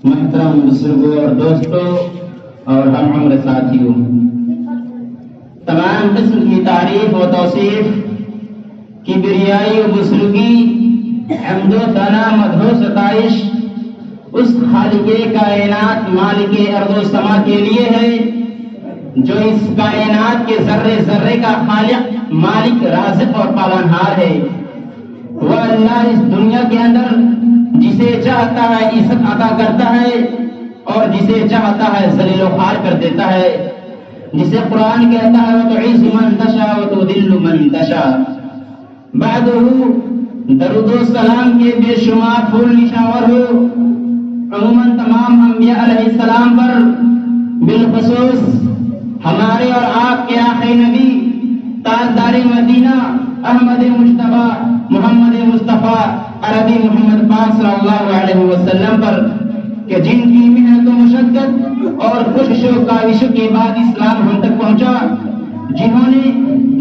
محترم بزرگوں اور دوستوں اور ہم عمر ساتھیوں، تمام قسم کی تعریف و توصیف، کبریائی و بزرگی، حمد و ثنا، مدح و ستائش اس خالق کائنات مالک ارض و سما کے لیے ہے جو اس کائنات کے ذرے ذرے کا خالق، مالک، رازق اور پالنہار ہے۔ وہ اللہ اس دنیا کے اندر جسے چاہتا ہے عزت عطا کرتا ہے اور جسے چاہتا ہے ذلیل و خوار کر دیتا ہے، جسے قرآن کہتا ہے وَتُعِزُّ مَن تَشَاءُ وَتُذِلُّ مَن تَشَاءُ۔ بعدہ درود و سلام کے بے شمار پھول نشاور ہو عموماً تمام انبیاء علیہ السلام پر، بالخصوص ہمارے اور آپ کے آخری نبی تاجدار مدینہ احمد مجتبیٰ محمد مصطفیٰ عربی محمد پاک صلی اللہ علیہ وسلم پر، کہ جن کی محنت و مشقت اور کوشش و کاوشوں کے بعد اسلام ہم تک پہنچا، جنہوں نے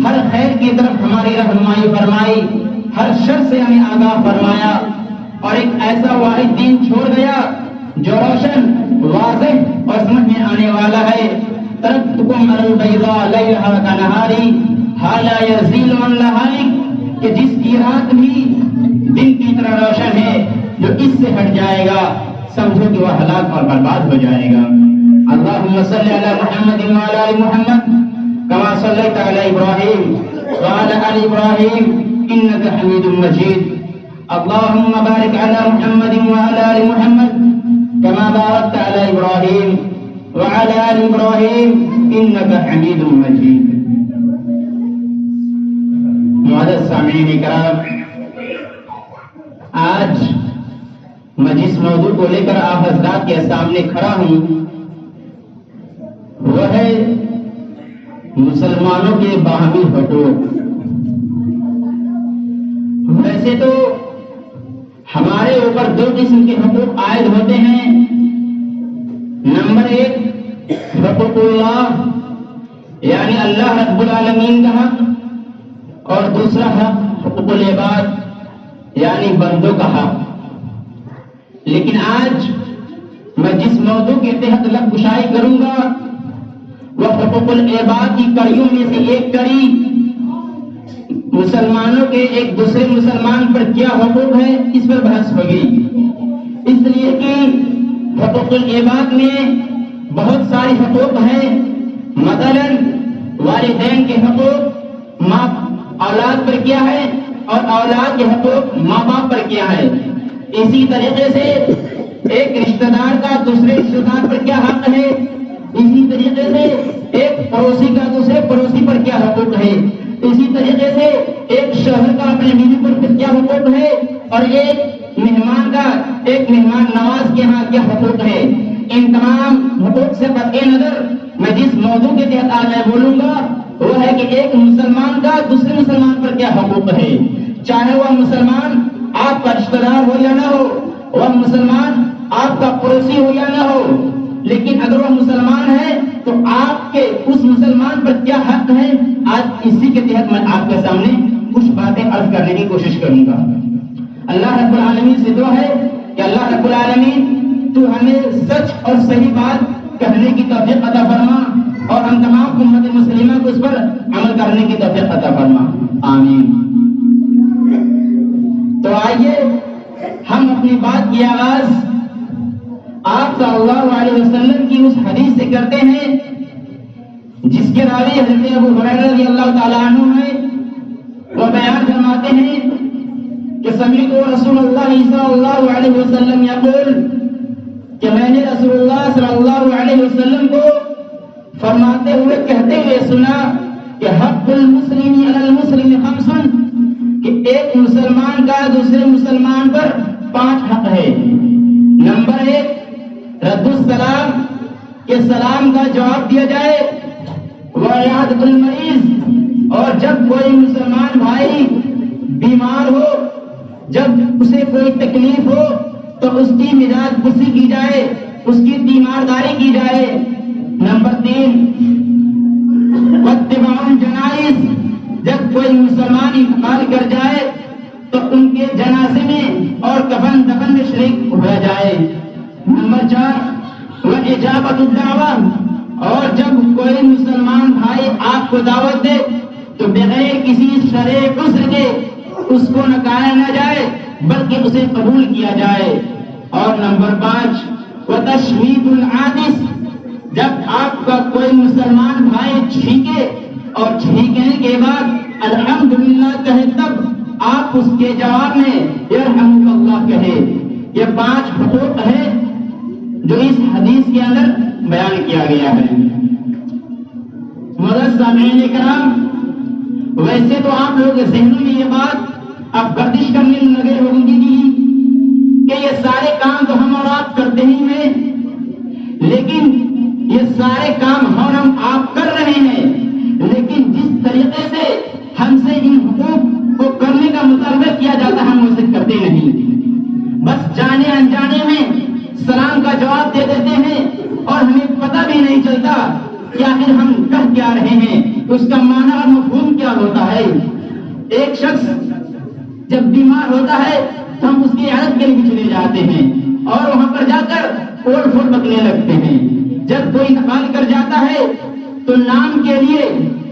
ہر خیر کی طرف ہماری رہنمائی فرمائی، ہر شر سے ہمیں آگاہ فرمایا، اور ایک ایسا واحد دین چھوڑ گیا جو روشن، واضح اور سمجھ میں آنے والا ہے۔ ترکتکم علی البیضاء لیلھا کنہاری لا یزیغ عنہا ہالک، کہ جس کی رات بھی دن کی طرح روشن ہے، جو اس سے ہٹ جائے گا سمجھو کہ وہ ہلاک اور برباد ہو جائے گا۔ اللہم صلی علی محمد وعلی آل محمد کما صلیت علی ابراہیم وعلی آل ابراہیم انک حمید مجید۔ اللہم بارک علی محمد وعلی آل محمد کما بارکت علی ابراہیم وعلی آل ابراہیم انک حمید مجید۔ معزز سامعین کرام، آج میں جس موضوع کو لے کر آپ حضرات کے سامنے کھڑا ہوں وہ ہے مسلمانوں کے باہمی حقوق۔ ویسے تو ہمارے اوپر دو قسم کے حقوق عائد ہوتے ہیں۔ نمبر ایک حقوق اللہ، یعنی اللہ رب العالمین کا حق، اور دوسرا حق حقوق العباد، یعنی بندوں کا حق۔ لیکن آج میں جس موضوع کے تحت لب گشائی کروں گا وہ حقوق العباد کی کڑیوں میں سے ایک کڑی، مسلمانوں کے ایک دوسرے مسلمان پر کیا حقوق ہے، اس پر بحث ہوگی۔ اس لیے کہ حقوق العباد میں بہت سارے حقوق ہیں، مثلا والدین کے حقوق، ماں اولاد پر کیا ہے، اور اولاد کے حقوق ماں باپ پر کیا ہے۔ اسی طریقے سے ایک رشتہ دار کا دوسرے رشتہ دار پر کیا حق ہے، اسی طریقے سے ایک پڑوسی کا دوسرے پڑوسی پر کیا حقوق ہے، اسی طریقے سے ایک شوہر کا اپنے بیوی پر کیا حقوق ہے، اور ایک مہمان کا ایک مہمان نواز کے ہاں کیا حقوق ہے۔ ان تمام حقوق سے قطع نظر میں جس موضوع کے تحت آج میں بولوں گا وہ ہے کہ ایک مسلمان کا دوسرے مسلمان پر کیا حقوق ہے، چاہے وہ مسلمان آپ کا رشتہ دار ہو یا نہ ہو، وہ مسلمان آپ کا پڑوسی ہو یا نہ ہو، لیکن اگر وہ مسلمان ہے تو آپ کے اس مسلمان پر کیا حق ہے، آج اسی کے تحت میں آپ کے سامنے کچھ باتیں عرض کرنے کی کوشش کروں گا۔ اللہ رب العالمین سے دعا ہے کہ اللہ رب العالمین تو ہمیں سچ اور صحیح بات کہنے کی توفیق عطا فرما، اور ہم تمام امت مسلمہ کو اس پر عمل کرنے کی توفیق عطا فرما، آمین۔ تو آئیے ہم اپنی بات کی آغاز آپ صلی اللہ علیہ وسلم کی اس حدیث سے کرتے ہیں جس کے راوی حضرت ابو ہریرہ رضی اللہ تعالیٰ عنہ ہیں۔ وہ بیان فرماتے ہیں کہ سمعت رسول اللہ صلی اللہ علیہ وسلم یقول، کہ میں نے رسول اللہ صلی اللہ علیہ وسلم کو فرماتے ہوئے کہتے ہوئے سنا کہ حق المسلم علی المسلم خمس، کہ ایک مسلمان کا دوسرے مسلمان پر 5 حق ہے۔ نمبر 1 رد السلام، کہ سلام کا جواب دیا جائے، وعیادۃ المریض، اور جب کوئی مسلمان بھائی بیمار ہو، جب اسے کوئی تکلیف ہو تو اس کی مداد پرسی کی جائے، اس کی تیمارداری کی جائے۔ نمبر 3 واتباع الجنائز، جب کوئی مسلمان انتقال کر جائے تو ان کے جنازے میں اور کفن دفن میں شریک ہو جائے۔ نمبر سماچار و اجابت الدعوہ، اور جب کوئی مسلمان بھائی آپ کو دعوت دے تو بغیر کسی شرع عذر کے اس کو نکالا نہ جائے بلکہ اسے قبول کیا جائے۔ اور نمبر 5 وتشمیت العاطس، جب آپ کا کوئی مسلمان بھائی چھینکے اور چھینکنے کے بعد الحمدللہ کہے تب آپ اس کے جواب میں یرحمک اللہ کہے۔ یہ 5 حقوق ہے جو اس حدیث کے اندر بیان کیا گیا ہے۔ معزز سامعین کرام، ویسے تو آپ لوگ کے ذہنوں میں یہ بات اب گردش کرنے لگے ہوں گی کہ یہ سارے کام تو ہم اور آپ کرتے ہی ہیں، لیکن یہ سارے کام ہم آپ کر رہے ہیں، لیکن جس طریقے سے ہم سے ان حقوق کو کرنے کا مطالبہ کیا جاتا ہے ہم اسے کرتے نہیں، بس جانے انجانے میں سلام کا جواب دے دیتے ہیں اور ہمیں پتہ بھی نہیں چلتا کہ آخر ہم کہہ کیا رہے ہیں، اس کا معنی اور مفہوم کیا ہوتا ہے۔ ایک شخص جب بیمار ہوتا ہے تو ہم اس کی عیادت کے لیے چلے جاتے ہیں اور وہاں پر جا کر اوڑ پھوڑ بکنے لگتے ہیں۔ جب کوئی انتقال کر جاتا ہے تو نام کے لیے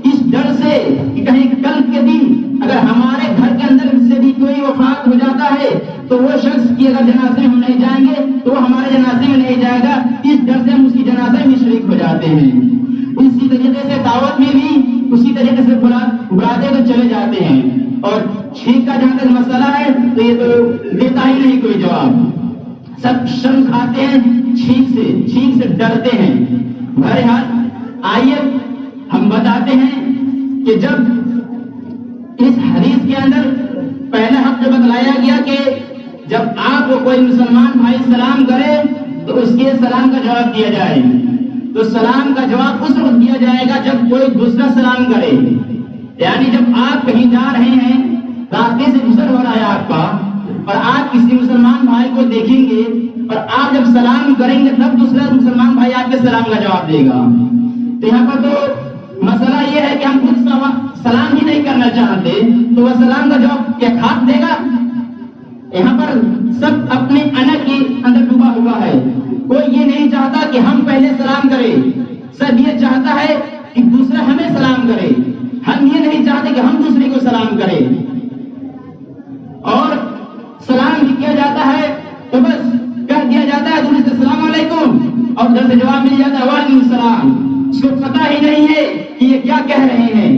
اس ڈر سے کہ کہیں کل کے دن اگر ہمارے گھر کے اندر سے بھی کوئی وفات ہو جاتا ہے تو وہ شخص کی اگر جنازے میں ہم نہیں جائیں گے تو وہ ہمارے جنازے میں نہیں جائے گا، اس ڈر سے ہم اس کی جنازے میں شریک ہو جاتے ہیں۔ اسی طریقے سے دعوت میں بھی اسی طریقے سے بلاتے تو چلے جاتے ہیں، اور چھینک کا جہاں تک مسئلہ ہے تو یہ تو دیتا ہی نہیں کوئی جواب، سب شرم کھاتے ہیں، چھینک سے ڈرتے ہیں۔ بہرحال آئیے ہم بتاتے ہیں کہ جب اس حدیث کے اندر پہلا حق جو بتلایا گیا کہ جب آپ کو کوئی مسلمان بھائی سلام کرے تو اس کے سلام کا جواب دیا جائے، تو سلام کا جواب اس وقت دیا جائے گا جب کوئی دوسرا سلام کرے، یعنی جب آپ کہیں جا رہے ہیں، راستے سے گزر ہو رہا ہے آپ کا اور آپ کسی مسلمان بھائی کو دیکھیں گے اور آپ جب سلام کریں گے تب دوسرا مسلمان بھائی آپ کے سلام کا جواب دے گا۔ تو یہاں پر تو مسئلہ یہ ہے کہ ہم خود سلام ہی نہیں کرنا چاہتے تو وہ سلام کا جواب کیا خاک دے گا؟ یہاں پر سب اپنے انا کے اندر ڈوبا ہوا ہے، کوئی یہ نہیں چاہتا کہ ہم پہلے سلام کریں، سب یہ چاہتا ہے کہ دوسرا ہمیں سلام کرے، ہم یہ نہیں چاہتے کہ ہم دوسرے کو سلام کریں۔ اور سلام بھی کیا جاتا ہے تو بس کہہ دیا جاتا ہے دوسرے سے السلام علیکم اور ادھر سے جواب مل جاتا ہے وعلیکم السلام، اس کو پتہ ہی نہیں ہے کہ یہ کیا کہہ رہے ہیں۔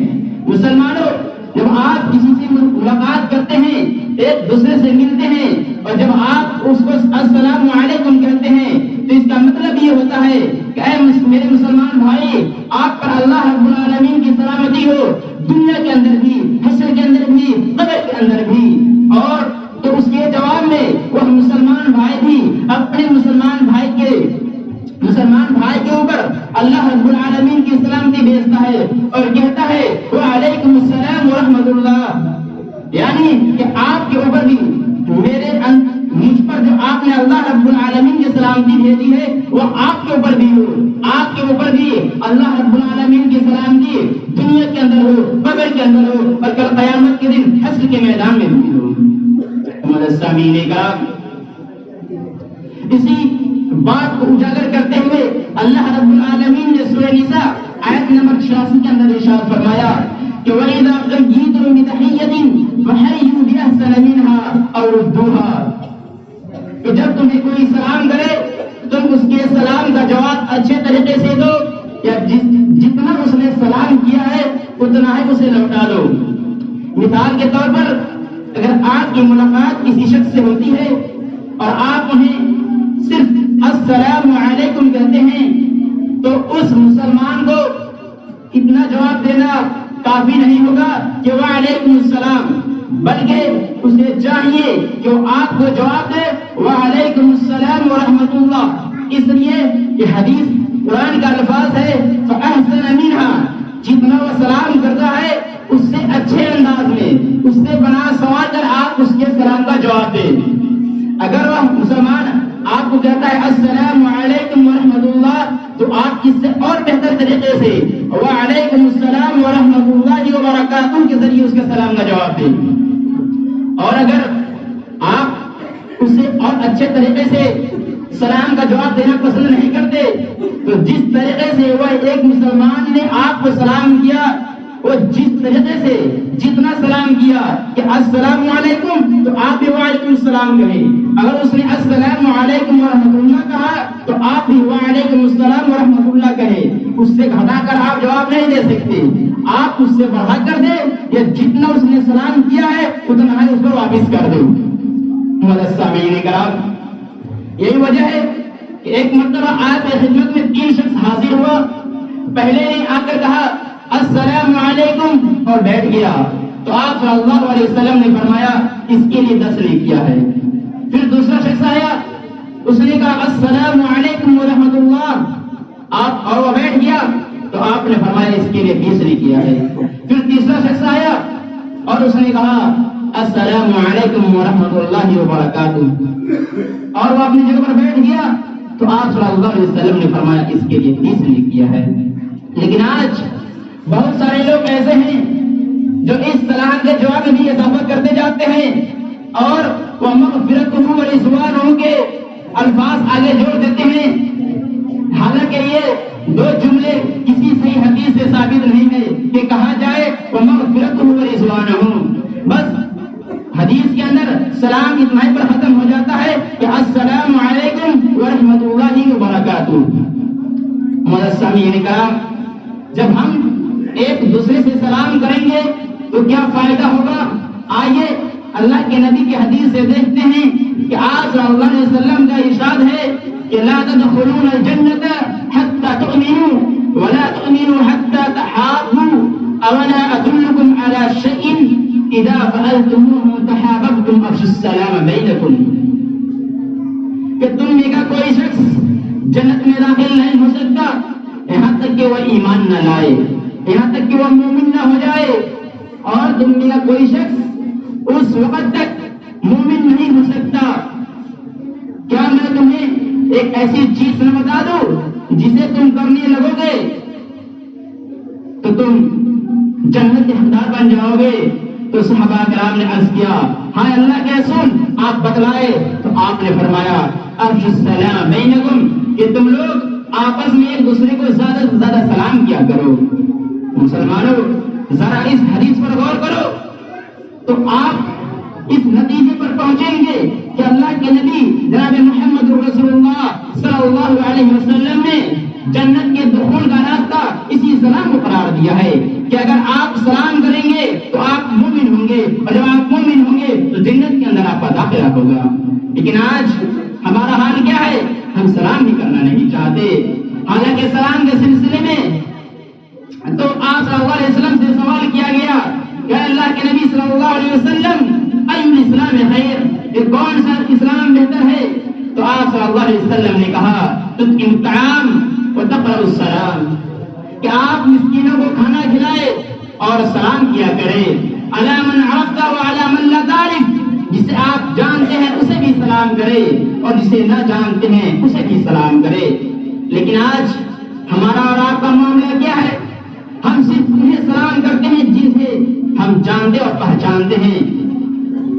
مسلمانوں، جب آپ کسی سے ملاقات کرتے ہیں، ایک دوسرے سے ملتے ہیں اور جب آپ اس کو السلام علیکم کہتے ہیں تو اس کا مطلب یہ ہوتا ہے کہ اے میرے مسلمان بھائی، آپ پر اللہ رب العالمین کی سلامتی ہو، دنیا کے اندر بھی، حشر کے اندر بھی، قبر کے اندر بھی۔ اور تو اس کے جواب میں وہ مسلمان بھائی بھی اپنے مسلمان بھائی کے اوپر اللہ رب العالمین کی سلامتی بھیجتا ہے اور کہتا ہے وعلیکم السلام ورحمۃ اللہ، یعنی کہ آپ کے اوپر بھی مجھ پر جو آپ نے اللہ رب العالمین کی سلامتی بھیجی ہے وہ آپ کے اوپر بھی ہو، آپ کے اوپر بھی اللہ رب العالمین کی سلامتی دنیا کے اندر ہو، قبر کے اندر ہو اور کل قیامت کے دن حشر کے میدان میں بھی ہو۔ سامعین کرام، اسی بات کو اجاگر کرتے ہوئے اللہ رب العالمین نے سورہ نساء آیت نمبر 86 کے اندر ارشاد فرمایا کہ وَإِذَا حُيِّيتُم بِتَحِيَّةٍ فَحَيُّوا بِأَحْسَنَ مِنْهَا أَوْ رُدُّوهَا، کہ جب تمہیں کوئی سلام کرے تم اس کے سلام کا جواب اچھے طریقے سے دو، یا جتنا اس نے سلام کیا ہے اتنا ہی اسے لوٹا دو۔ مثال کے طور پر اگر آپ کی ملاقات کسی شخص سے ہوتی ہے اور آپ انہیں صرف السلام علیکم کہتے ہیں تو اس مسلمان کو اتنا جواب دینا کافی نہیں ہوگا کہ وعلیکم السلام، بلکہ اسے چاہیے کہ وہ آپ کو جواب دے وعلیکم السلام ورحمۃ اللہ۔ اس لیے یہ حدیث قرآن کا الفاظ ہے فَأَحْسَنَ مِنْهَا، جتنا وہ سلام کرتا ہے اس سے اچھے انداز میں، اس سے بنا سوال کر آپ اس کے سلام کا جواب دیں۔ اگر وہ مسلمان آپ کو کہتا ہے السلام علیکم ورحمۃ اللہ تو آپ اس سے اور بہتر طریقے سے وعلیکم السلام ورحمۃ اللہ وبرکاتہ کے ذریعے اس کے سلام کا جواب دیں۔ اور اگر آپ اسے اور اچھے طریقے سے سلام کا جواب دینا پسند نہیں کرتے، تو جس طریقے سے وہ ایک مسلمان نے آپ کو سلام کیا، وہ جس طریقے سے جتنا سلام کیا کہ السلام علیکم، تو آپ بھی وعلیکم السلام کہیں۔ اگر اس نے السلام علیکم ورحمۃ اللہ کہا تو آپ بھی وعلیکم السلام ورحمۃ اللہ کہیں۔ اس سے گھٹا کر آپ جواب نہیں دے سکتے، آپ اس سے بڑھا کر دیں، یا جتنا اس نے سلام کیا ہے اتنا ہی اس کو واپس کر دیں۔ سامعین کرام، یہی وجہ ہے کہ ایک مرتبہ آپ کی خدمت میں 3 شخص حاضر ہوا۔ پہلے نے آ کر کہا السلام علیکم اور بیٹھ گیا، تو آپ صلی اللہ علیہ وسلم نے فرمایا اس کے لیے 10 نیکیاں ہے۔ پھر دوسرا شخص آیا، اس نے کہا السلام علیکم ورحمۃ اللہ، آپ اور وہ بیٹھ گیا، تو آپ نے فرمایا اس کے لیے 20 نیکیاں ہے۔ پھر تیسرا شخص آیا اور اس نے کہا السلام علیکم ورحمۃ اللہ وبرکاتہ، اور وہ اپنی جگہ پر بیٹھ گیا، تو آپ صلی اللہ علیہ وسلم نے فرمایا اس کے لیے 30 نیکیاں ہے۔ لیکن آج بہت سارے لوگ ایسے ہیں جو اس سلام کے جواب میں بھی اضافہ کرتے جاتے ہیں، اور وہ مغفرتہ و رضوانہ کے الفاظ آگے جوڑ دیتے ہیں، حالانکہ یہ 2 جملے کسی صحیح حدیث سے ثابت نہیں ہے کہ کہا جائے وہ مغفرتہ و رضوانہ۔ بس حدیث کے اندر سلام اتنا ہی پر ختم ہو جاتا ہے کہ السلام علیکم ورحمۃ اللہ وبرکاتہ۔ سامعین کرام، جب ہم ایک دوسرے سے سلام کریں گے تو کیا فائدہ ہوگا؟ آئیے اللہ کے نبی کی حدیث سے دیکھتے ہیں کہ آپ صلی اللہ علیہ وسلم کا ارشاد ہے کہ لا تدخلون الجنۃ حتى تؤمنوا ولا تؤمنوا حتى تحابوا اولا ادلكم على شيء اذا فعلتموه تحاببتم افشوا السلام بينكم، کہ تم میں کا کوئی شخص جنت میں داخل نہیں ہو سکتا یہاں تک کہ وہ ایمان نہ لائے، یہاں تک کہ وہ مومن نہ ہو جائے، اور تم میں کا کوئی شخص اس وقت تک مومن نہیں ہو سکتا۔ کیا میں تمہیں ایک ایسی چیز نہ بتا دوں جسے تم کرنے لگو گے تو تم جنت کے حقدار بن جاؤ گے؟ تو صحابہ کرام نے عرض کیا ہاں اللہ کے رسول آپ بتلائے، تو آپ نے فرمایا افشوا السلام بینکم، کہ تم لوگ آپس میں ایک دوسرے کو زیادہ سے زیادہ سلام کیا کرو۔ مسلمانوں ذرا اس حدیث پر غور کرو تو آپ اس نتیجے پر پہنچیں گے کہ اللہ کے نبی جناب محمد رسول اللہ صلی اللہ علیہ وسلم نے جنت کے دخول کا راستہ اسی سلام کو قرار دیا ہے کہ اگر آپ سلام کریں گے تو آپ مومن ہوں گے، اور جب آپ مومن ہوں گے تو جنت کے اندر آپ کا داخلہ ہوگا۔ لیکن آج ہمارا حال کیا ہے؟ ہم سلام بھی کرنا نہیں چاہتے، حالانکہ سلام کے سلسلے میں تو آپ صلی اللہ علیہ وسلم سے سوال کیا گیا کہ اللہ کے نبی صلی اللہ علیہ وسلم ای الاسلام خیر، کہ کون سا اسلام بہتر ہے؟ تو آپ صلی اللہ علیہ وسلم نے کہا تطعم الطعام وتقرأ السلام، کہ آپ مسکینوں کو کھانا کھلائے اور سلام کیا کرے، علی من عرفت وعلی من لا تعرف، جسے آپ جانتے ہیں اسے بھی سلام کرے اور جسے نہ جانتے ہیں اسے بھی سلام کرے۔ لیکن آج ہمارا اور آپ کا معاملہ کیا ہے؟ ہم صرف انہیں سلام کرتے ہیں جسے ہم جانتے اور پہچانتے ہیں۔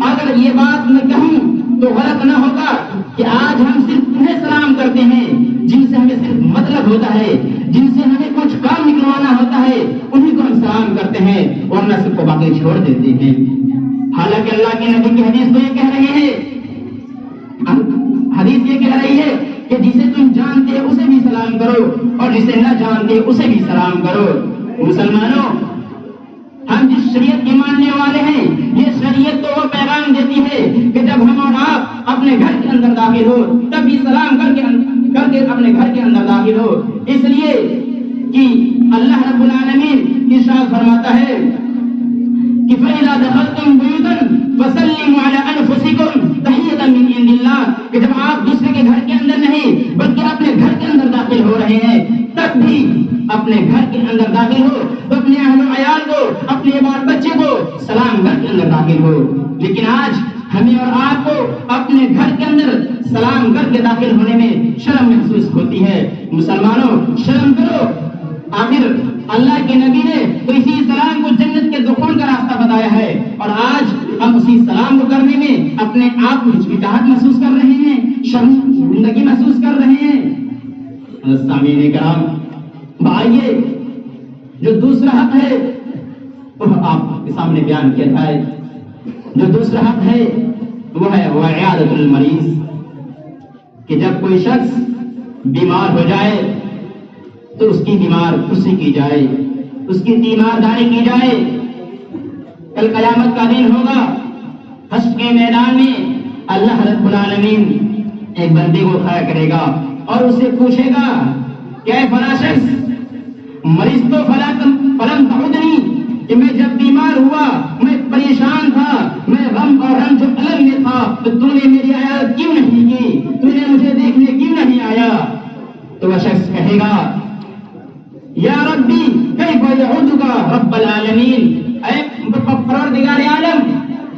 اگر یہ بات میں کہوں تو غلط نہ ہوگا کہ آج ہم صرف انہیں سلام کرتے ہیں جن سے ہمیں صرف مطلب ہوتا ہے، جن سے ہمیں کچھ کام نکلوانا ہوتا ہے، انہیں کو ہم سلام کرتے ہیں، ورنہ سب کو باقی چھوڑ دیتے ہیں۔ حالانکہ اللہ کے نبی کی حدیث تو یہ کہہ رہی ہے، حدیث یہ کہہ رہی ہے کہ جسے تم جانتے ہو اسے بھی سلام کرو اور جسے نہ جانتے اسے بھی سلام کرو۔ مسلمانوں، ہم جس شریعت کے ماننے والے ہیں، یہ شریعت تو وہ پیغام دیتی ہے کہ جب ہم اور آپ اپنے گھر کے اندر داخل ہو تب بھی سلام کر کے اپنے گھر کے اندر داخل ہو، اس لیے کہ اللہ رب العالمین ارشاد فرماتا ہے کہ فَإِذَا دَخَلْتُمْ بُيُوتًا فَسَلِّمُوا عَلَىٰ أَنفُسِكُمْ تَحِيَّةً مِّنْ عِندِ اللَّهِ، کہ جب آپ دوسرے کے گھر کے اندر نہیں بلکہ اپنے گھر کے اندر داخل ہو رہے ہیں تب بھی اپنے گھر کے اندر داخل ہو تو اپنے اہل و عیال کو، اپنے بال بچے کو سلام گھر کے اندر داخل ہو۔ لیکن آج ہمیں اور آپ کو اپنے گھر کے اندر سلام کر کے داخل ہونے میں شرم محسوس ہوتی ہے۔ مسلمانوں شرم کرو، آخر اللہ کے نبی نے تو اسی سلام کو جنت کے دخول کا راستہ بتایا ہے، اور آج ہم اسی سلام کو کرنے میں اپنے آپ کو ہچکچاہٹ محسوس کر رہے ہیں، شرمندگی محسوس کر رہے ہیں۔ سامعین کرام، بھائیے، جو دوسرا حق ہے وہ آپ کے سامنے بیان کیا جائے۔ جو دوسرا حق ہے وہ ہے عیادۃ المریض، کہ جب کوئی شخص بیمار ہو جائے تو اس کی بیمار پرسی کی جائے، اس کی تیمارداری کی جائے۔ کل قیامت کا دن ہوگا، حشر کے میدان میں اللہ رب العالمین ایک بندے کو کھڑا کرے گا اور اسے پوچھے گا کہ اے فلاں شخص، مریض تو فلم تعودنی، کہ میں جب بیمار ہوا، میں پریشان تھا، میں غم اور رنج و الم میں تھا، تو تو نے میری عیادت کیوں نہیں کی؟ تو نے مجھے دیکھنے کیوں نہیں آیا؟ تو وہ شخص کہے گا یا ربی کیف یعودک رب العالمین، اے پروردگار عالم،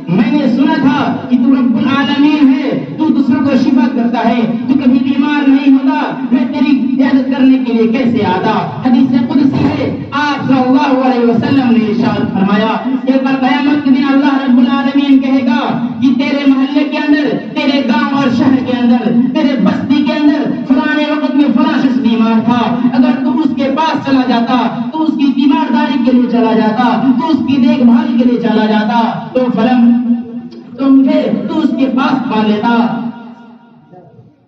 میں نے سنا تھا کہ تو رب العالمین ہے، تو دوسروں کو شفا کرتا ہے، تو کبھی بیمار نہیں ہوتا، میں تیری عیادت کرنے کے لیے کیسے آتا؟ حدیث قدسی ہے، آپ صلی اللہ علیہ وسلم نے ارشاد فرمایا کہ کل قیامت کے دن اللہ رب العالمین کہے گا کہ تیرے محلے کے اندر، تیرے گاؤں اور شہر کے اندر، تیرے بستی کے اندر فلانے وقت میں فلاں شخص بیمار تھا، اگر تو اس کے پاس چلا جاتا، تو اس کی تیمارداری کے لیے چلا جاتا، تو اس کی دیکھ بھال کے لیے چلا جاتا، تو مجھے تو اس کے پاس پا لیتا۔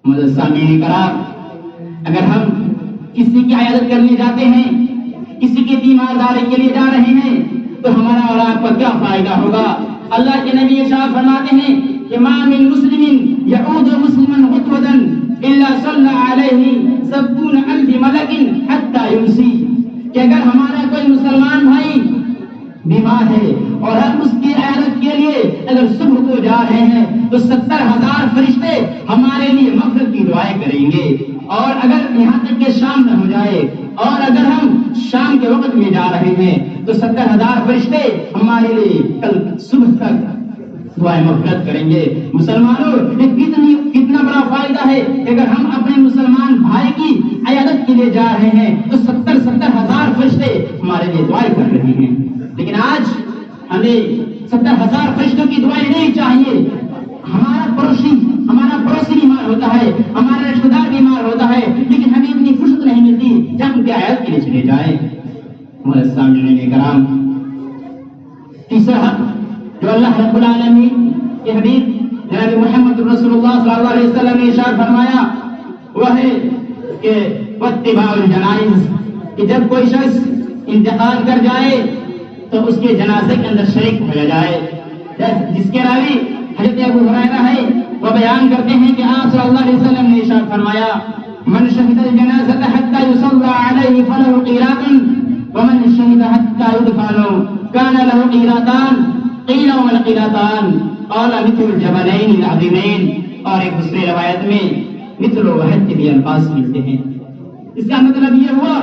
مدد سامعین کرام، اگر ہم کسی کی عیادت کرنے جاتے ہیں، کسی کی تیمارداری کے لیے جا رہے ہیں، تو ہمارا اور آپ کا کیا فائدہ ہوگا؟ اللہ کے نبی ارشاد فرماتے ہیں کہ ما من مسلم یعود مسلما غدوۃ الا صلی علیہ 70,000 ملک حتی یمسی، کہ اگر ہمارا کوئی مسلمان بھائی بیمار ہے اور ہم اس کی عیادت کے لیے اگر صبح کو جا رہے ہیں تو 70,000 فرشتے ہمارے لیے مغفرت کی دعائیں کریں گے، اور اگر یہاں تک کہ شام نہ ہو جائے اور اگر ہم شام کے وقت میں جا رہے ہیں تو 70,000 فرشتے ہمارے لیے کل صبح تک دعائیں مغفرت کریں گے۔ مسلمانوں، یہ کتنا بڑا فائدہ ہے کہ اگر ہم اپنے مسلمان بھائی کی عیادت کے لیے جا رہے ہیں تو 70,000 فرشتے ہمارے لیے دعائیں کر رہے ہیں۔ لیکن آج ہمیں 70,000 فرشتوں کی دعائیں نہیں چاہیے۔ ہمارا پڑوسی بیمار ہوتا ہے، ہمارا رشتہ دار بیمار ہوتا ہے، لیکن ہمیں اتنی فرصت نہیں ملتی کہ ہم ان کی عیادت کے لیے چلے جائیں۔ ہمارے سامعین کرام، تیسرا حق جو اللہ رب العالمین کے حبیب جناب محمد رسول اللہ صلی اللہ علیہ وسلم نے ارشاد فرمایا وہ ہے کہ واتباع الجنائز، کہ جب کوئی شخص انتقال کر جائے تو اس کے جنازے کے اندر شریک ہو جائے، جس کے راوی حضرت ابو ہریرہ ہے، وہ بیان کرتے ہیں کہ آپ صلی اللہ علیہ وسلم نے ارشاد فرمایا من شهد الجنازة حتى يصلى عليه فله قيراط ومن شهد حتى يدفن كان له قيراطان قيل وما القيراطان قال مثل الجبلين العظيمين، اور ایک دوسری روایت میں مثل وحد کے بھی الفاظ ملتے ہیں۔ اس کا مطلب یہ ہوا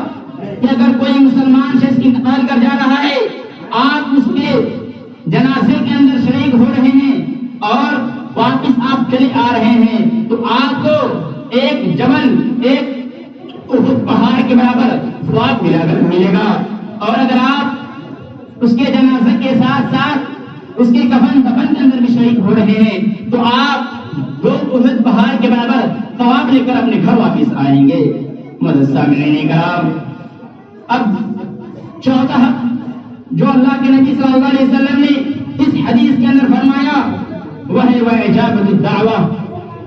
کہ اگر کوئی مسلمان شخص انتقال کر جا رہا ہے، آپ اس کے جنازے کے اندر شریک ہو رہے ہیں اور واپس آپ چلے آ رہے ہیں، تو آپ کو ایک جبل، ایک احد پہاڑ کے برابر ثواب ملے گا، اور اگر آپ اس کے جنازے کے ساتھ ساتھ اس کے کفن دفن کے اندر بھی شریک ہو رہے ہیں تو آپ 2 احد پہاڑ کے برابر ثواب لے کر اپنے گھر واپس آئیں گے۔ مدد سامعین کرام، اب چوتھا حق جو اللہ کے نبی صلی اللہ علیہ وسلم نے اس حدیث کے اندر فرمایا وہ ہے اجابت الدعوہ،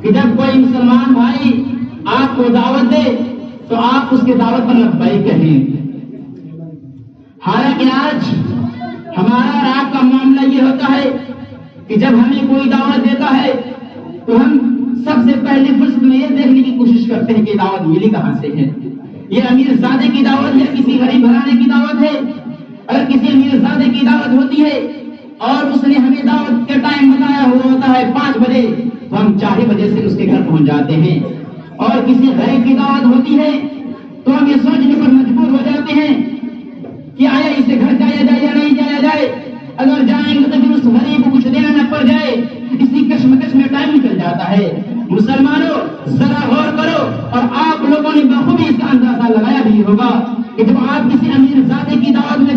کہ جب کوئی مسلمان بھائی آپ کو دعوت دے تو آپ اس کی دعوت پر لبیک کہیں۔ حالانکہ آج ہمارا اور آپ کا معاملہ یہ ہوتا ہے کہ جب ہمیں کوئی دعوت دیتا ہے تو ہم سب سے پہلے فرصت میں یہ دیکھنے کی کوشش کرتے ہیں کہ دعوت ملی کہاں سے ہے، یہ امیر زادے کی دعوت ہے، کسی غریب گھرانے کی دعوت ہے۔ اگر کسی امیر زادے کی دعوت ہوتی ہے اور اس نے ہمیں دعوت کا ٹائم بتایا ہوا ہوتا ہے 5 بجے، تو ہم 4 بجے سے اس کے گھر پہنچ جاتے ہیں، اور کسی غریب کی دعوت ہوتی ہے تو ہم یہ سوچنے پر مجبور ہو جاتے ہیں کہ آیا اسے گھر جایا جائے یا نہیں جایا جائے، اگر جائیں گے تو پھر اس غریب کو کچھ دینا نہ پڑ جائے، اسی کشمکش میں ٹائم نکل جاتا ہے۔ مسلمانوں، ذرا غور کرو، اور آپ لوگوں نے بخوبی اس کا اندازہ لگایا بھی ہوگا کہ جب آپ کسی امیر زادے کی دعوت میں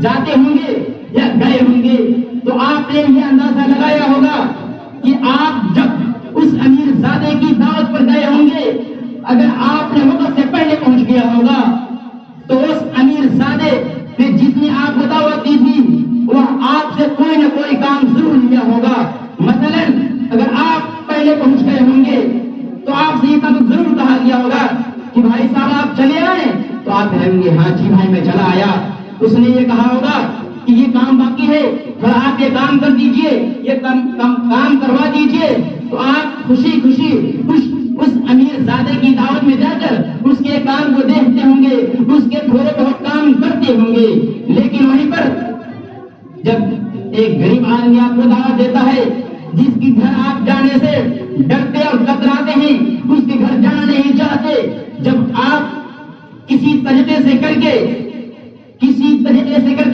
جاتے ہوں گے یا گئے ہوں گے تو آپ نے یہ اندازہ گیا ہوگا کہ بھائی صاحب آپ چلے آئے، تو آپ کہیں گے ہاں جی بھائی میں چلا آیا۔ اس نے یہ کہا ہوگا کہ یہ کام باقی ہے، تھوڑا آپ یہ کام کر دیجئے، یہ کام کروا دیجئے، تو آپ خوشی خوشی اس امیر زادے کی دعوت میں جا کر اس کے کام کو دیکھتے ہوں گے، اس کے تھوڑے بہت کام کرتے ہوں گے۔ لیکن وہیں پر جب ایک غریب آدمی آپ کو دعوت دیتا ہے، جس کے گھر آپ جانے سے ڈرتے اور کتراتے ہیں، اس کے گھر جانا نہیں چاہتے، جب آپ کسی طریقے سے کر کے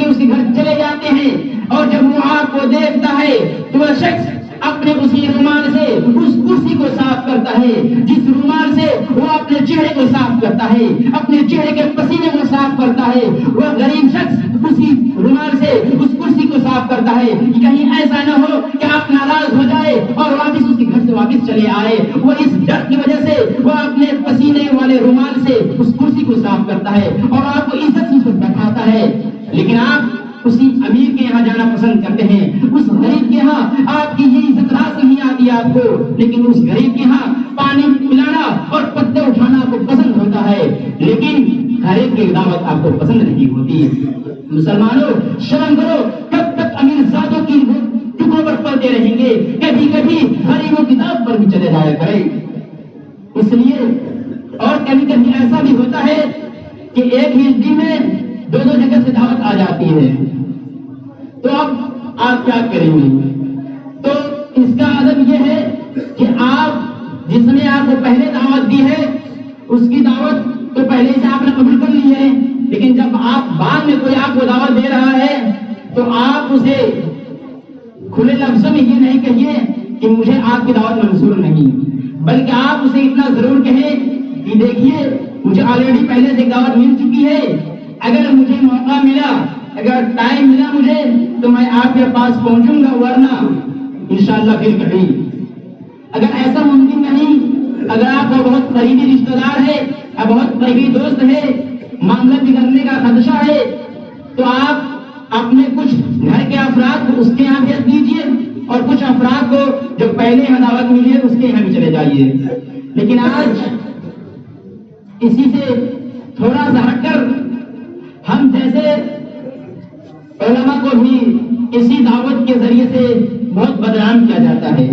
اس کے گھر چلے جاتے ہیں، اور جب وہ آپ کو دیکھتا ہے تو وہ شخص اپنے اسی رومال سے اس کرسی کو صاف کرتا ہے، جس رومال سے وہ اپنے چہرے کو صاف کرتا ہے، اپنے چہرے کے پسینے کو صاف کرتا ہے، وہ غریب شخص اسی رومال سے اس کرسی کو صاف کرتا ہے کہ کہیں ایسا نہ ہو کہ آپ ناراض ہو جائے اور واپس اس کے گھر سے واپس چلے آئے۔ وہ اس ڈر کی وجہ سے وہ اپنے پسینے والے رومال سے اس کرسی کو صاف کرتا ہے اور آپ کو عزت سے بٹھاتا ہے۔ لیکن آپ اسی امیر کے یہاں جانا پسند کرتے ہیں، اس غریب کے ہاں آپ کی یہ عزت راز نہیں آتی آپ کو، لیکن اس غریب کے ہاں پانی پلانا اور پتے اٹھانا آپ کو پسند ہوتا ہے، لیکن غریب کی دعوت آپ کو پسند نہیں ہوتی۔ مسلمانوں شرم کرو، کب تک امیر زادوں کی ٹکڑوں پر پڑتے رہیں گے؟ کبھی کبھی غریبوں کی دعوت پر بھی چلے جایا کریں۔ اس لیے اور کبھی کبھی ایسا بھی ہوتا ہے کہ ایک ہی دن میں دو جگہ سے دعوت آ جاتی ہے، تو اب آپ کیا کریں گے؟ تو اس کا ادب یہ ہے کہ آپ جس نے آپ کو پہلے دعوت دی ہے اس کی دعوت تو پہلے سے آپ نے قبول کر لی ہے، لیکن جب آپ بعد میں کوئی آپ کو دعوت دے رہا ہے تو آپ اسے کھلے لفظوں میں یہ نہیں کہیے کہ مجھے آپ کی دعوت منظور نہیں، بلکہ آپ اسے اتنا ضرور کہیں کہ دیکھیے مجھے آلریڈی پہلے سے دعوت مل چکی ہے، اگر مجھے موقع ملا، اگر ٹائم ملا مجھے تو میں آپ کے پاس پہنچوں گا، ورنہ انشاءاللہ پھر کبھی۔ اگر ایسا ممکن نہیں، اگر آپ کا بہت قریبی رشتہ دار ہے یا بہت قریبی دوست ہے، معاملہ بگڑنے کا خدشہ ہے، تو آپ اپنے کچھ گھر کے افراد کو اس کے یہاں بھیج دیجیے اور کچھ افراد کو جو پہلے یہاں دعوت ملی ہے اس کے یہاں بھی چلے جائیے۔ لیکن آج اسی سے تھوڑا سا ہٹ کر ہم جیسے علماء کو بھی اسی دعوت کے ذریعے سے بہت بدنام کیا جاتا ہے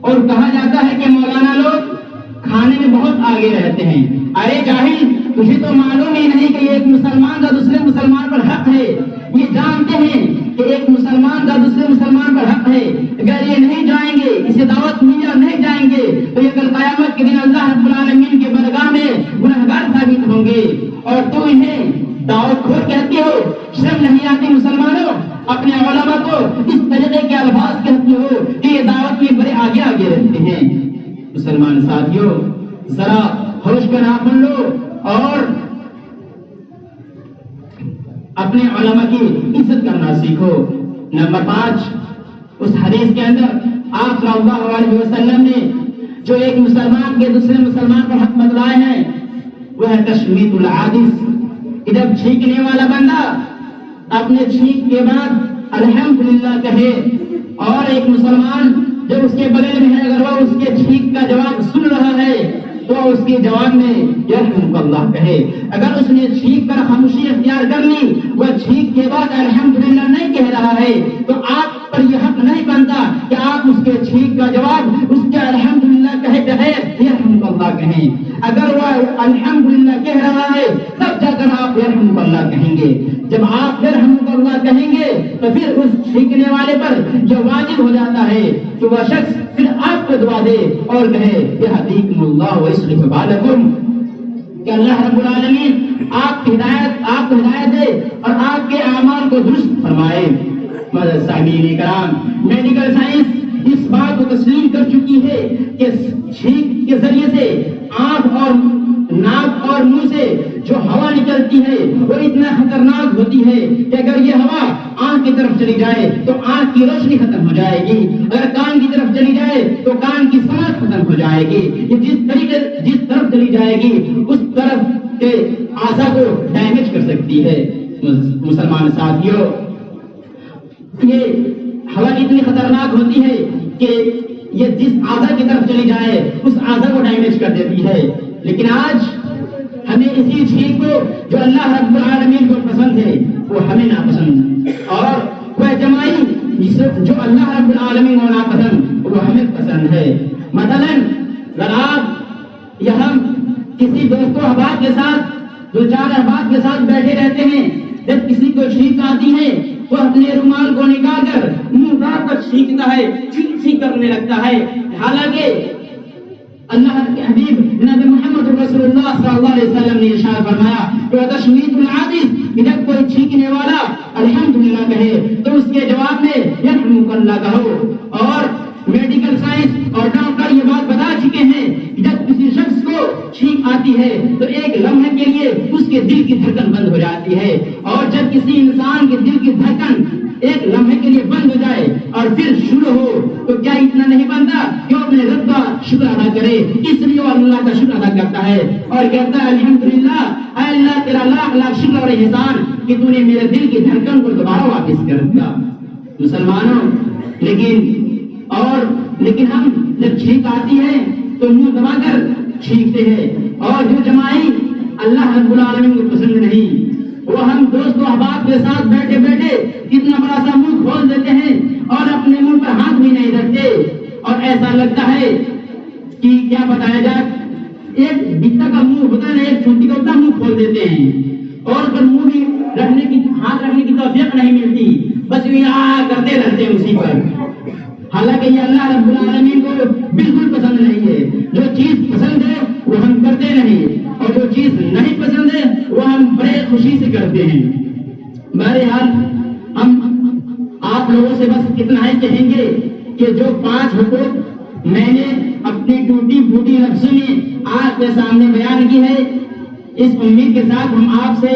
اور کہا جاتا ہے کہ مولانا لوگ کھانے میں بہت آگے رہتے ہیں۔ ارے جاہل، تجھے تو معلوم ہی نہیں کہ ایک مسلمان کا دوسرے مسلمان پر حق ہے، یہ جانتے ہیں کہ ایک مسلمان کا دوسرے مسلمان پر حق ہے، اگر یہ نہیں جائیں گے، اسے دعوت ملی اور نہیں جائیں گے تو یہ کل قیامت کے دن اللہ رب العالمین کے برگاہ میں گنہگار ثابت ہوں گے، اور تو انہیں دعوت خور کہتے ہو؟ شرم نہیں آتی مسلمانوں؟ اپنے علماء کو اس طریقے کے الفاظ کہتے ہو کہ یہ دعوت میں بڑے آگے آگے رہتے ہیں۔ مسلمان ساتھیوں ذرا ہوش کا ناخن لو اور اپنے علماء کی عزت کرنا سیکھو۔ نمبر 5، اس حدیث کے اندر آپ صلی اللہ علیہ وسلم نے جو ایک مسلمان کے دوسرے مسلمان پر حق بتلائے ہیں وہ ہے تشمیت العاطس۔ ادھر چھینکنے والا بندہ اپنے چھینک کے بعد الحمدللہ کہے، اور ایک مسلمان جو اس کے بغل میں ہے اگر وہ اس کے چھینک کا جواب سن رہا ہے تو اس کے جواب میں یرحمک اللہ کہے۔ اگر اس نے چھینک کر خاموشی اختیار کر لی، وہ چھینک کے بعد الحمدللہ نہیں کہہ رہا ہے، تو آپ پر یہ حق نہیں بنتا کہ آپ اس کے چھینک کا جواب اس کے الحمدللہ کہے بغیر یرحمک اللہ کہیں۔ اگر وہ الحمدللہ کہہ رہا ہے تب جا کر آپ یرحمک اللہ کہیں گے۔ جب آپ یرحمک اللہ کہیں گے تو پھر اس چھینکنے والے پر یہ واجب ہو جاتا ہے کہ وہ شخص پھر آپ کو دعا دے اور کہے یہدیکم اللہ ویصلح بالکم، کہ اللہ رب العالمین آپ کو ہدایت دے اور آپ کے اعمال کو درست فرمائے۔ سامعین کرام، میڈیکل سائنس اس بات کو تسلیم کر چکی ہے کہ چھینک کے ذریعے سے آنکھ اور ناک اور منہ سے جو ہوا نکلتی ہے وہ اتنا خطرناک ہوتی ہے کہ اگر یہ ہوا آنکھ کی طرف چلی جائے تو آنکھ کی روشنی ختم ہو جائے گی، اگر کان کی طرف چلی جائے تو کان کی سماعت ختم ہو جائے گی، یہ جس طرف چلی جائے گی اس طرف کے اعضاء کو ڈیمیج کر سکتی ہے۔ مسلمان ساتھیوں، یہ ہوا اتنی خطرناک ہوتی ہے کہ یہ جس اعضاء کی طرف چلی جائے اس اعضاء کو ڈیمیج کر دیتی ہے، لیکن آج ہمیں اسی چیز کو جو اللہ رب العالمین کو پسند ہے وہ ہمیں ناپسند، اور وہ جمائی جو اللہ رب العالمین کو ناپسند وہ ہمیں پسند ہے۔ مثلا اگر آپ یہاں کسی دوست و احباب کے ساتھ، دو چار احباب کے ساتھ بیٹھے رہتے ہیں، جب کسی کو چھینک آتی ہے تو اپنے رومال کو نکال کر منہ ڈال کر چھینکتا ہے، چھینک کرنے لگتا ہے، حالانکہ اللہ کے حبیب جناب محمد رسول اللہ صلی اللہ علیہ وسلم نے ارشاد فرمایا کہ تشمیت العاطس، جب کوئی چھینکنے والا الحمدللہ کہے تو اس کے جواب میں یرحمک اللہ کہو۔ اور میڈیکل سائنس اور ڈاکٹر یہ بات بتا چکے ہیں کہ جب کسی شخص کو چھینک آتی ہے تو ایک لمحے کے لیے اس کے دل کی دھڑکن بند ہو جاتی ہے، اور جب کسی انسان کے دل کی دھڑکن ایک لمحے کے لیے بند ہو جائے اور پھر شروع ہو تو کیا اتنا نہیں بنتا کہ وہ اپنے رب کا شکر ادا کرے؟ اس لیے وہ اللہ کا شکر ادا کرتا ہے اور کہتا ہے الحمدللہ، اے اللہ تیرا لاکھ لاکھ شکر اور احسان کہ تو نے میرے دل کی دھڑکن کو دوبارہ واپس کر دیا۔ مسلمانوں، لیکن ہم جب چھینک آتی ہے تو منہ دبا کر چھینکتے ہیں، اور جو جمائی اللہ رب العالمین کو پسند نہیں وہ ہم دوست و احباب کے ساتھ بیٹھے بیٹھے اتنا بڑا سا منہ کھول دیتے ہیں اور اپنے منہ پر ہاتھ بھی نہیں رکھتے، اور ایسا لگتا ہے کہ کیا بتایا جائے، ایک بتا کا منہ ہوتا ہے، ایک چھوٹی کا ہوتا منہ کھول دیتے ہیں، اور پھر منہ بھی ہاتھ رکھنے کی توفیق نہیں ملتی، بس یہاں کرتے رہتے ہیں اسی پر۔ حالانکہ یہ اللہ رب العالمین کو بالکل پسند نہیں ہے۔ جو چیز پسند ہے وہ ہم کرتے نہیں، اور جو چیز نہیں پسند ہے وہ ہم بڑے خوشی سے کرتے ہیں۔ بہرحال ہم آپ لوگوں سے بس اتنا ہی کہیں گے کہ جو 5 حقوق میں نے اپنی ٹوٹی پھوٹی لفظوں میں آپ کے سامنے بیان کی ہے، اس امید کے ساتھ ہم آپ سے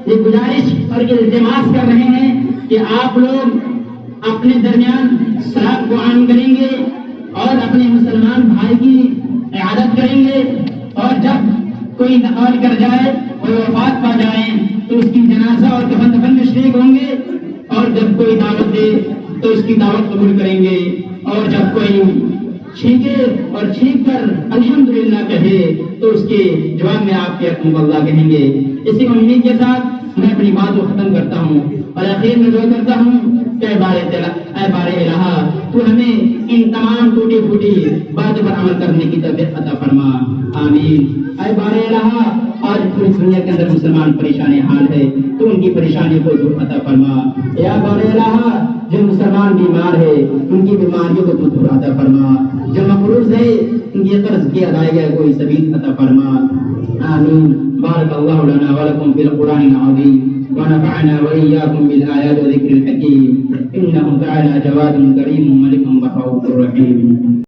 یہ گزارش اور التماس کر رہے ہیں کہ آپ لوگ اپنے درمیان صلاح کو عام کریں گے اور اپنے مسلمان بھائی کی عیادت کریں گے، اور جب کوئی انتقال کر جائے اور وفات پا جائیں تو اس کی جنازہ اور کفن دفن میں شریک ہوں گے، اور جب کوئی دعوت دے تو اس کی دعوت قبول کریں گے، اور جب کوئی چھینکے اور چھینک کر الحمدللہ کہے تو اس کے جواب میں آپ کے حکم اللہ کہیں گے۔ اسی امید کے ساتھ میں اپنی بات کو ختم کرتا ہوں اور آخر میں دعا کرتا ہوں کہ اے بار الہ تو ہمیں ان تمام ٹوٹی پھوٹی باتوں پر عمل کرنے کی توفیق عطا فرما، آمین۔ اے بار الہ، آج پوری دنیا کے اندر مسلمان پریشان حال ہے تو ان کی پریشانی کو دور عطا فرما۔ یا بار الہ، جو مسلمان بیمار ہے ان کی بیماریوں کو دور عطا فرما، جو مقروض ہے ان کی قرض کی ادائیگی کوئی سبیل عطا فرما، آمین۔ بارک اللہ لنا ولکم فی القرآن العظیم ونفعنا وإياكم بالآيات وذكر الحكيم إنه تعالى جواد كريم ملك رؤوف رحيم۔